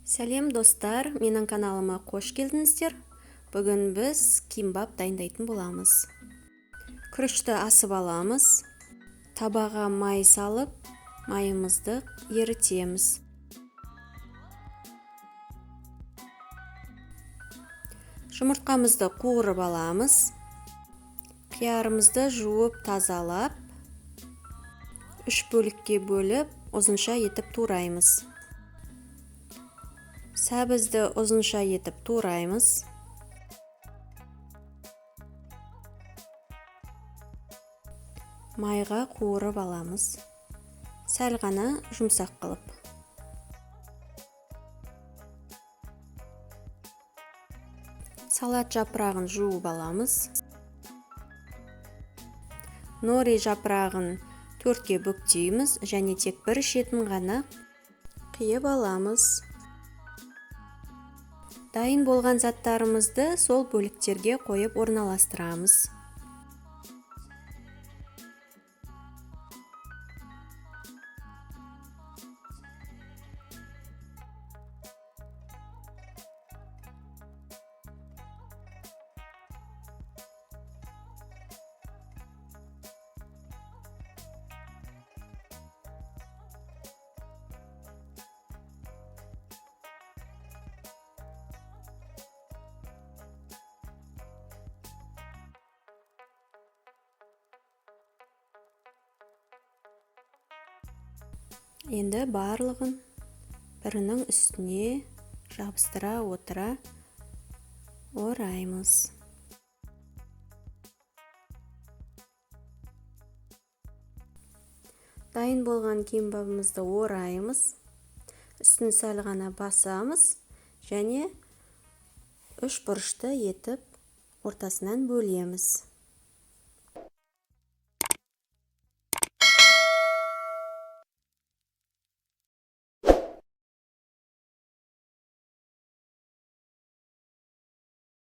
Сәлем достар, менің каналыма қош келдіңіздер. Бүгін біз кимбап дайындайтын боламыз. Күрішті асып аламыз. Табаға май салып, майымызды ерітеміз. Жұмыртқамызды қуырып аламыз. Қиярымызды жуып тазалап, 3 бөлікке бөліп, ұзынша етіп тураймыз. Сәбізді ұзынша етіп тураймыз. Майға қуырып аламыз. Сәл ғана жұмсақ қылып. Салат жапырағын жуып аламыз. Нори жапырағын 4-ке бүктейміз және тек бір шетін ғана қиып аламыз. Дайын болған заттарымызды сол бөліктерге қойып орналастырамыз. Енді барлығын бірінің үстіне жабыстыра отыра ораймыз. Дайын болған кимбабымызды ораймыз. Үстін сәл ғана басамыз және 3 бұрышты етіп ортасынан бөлеміз.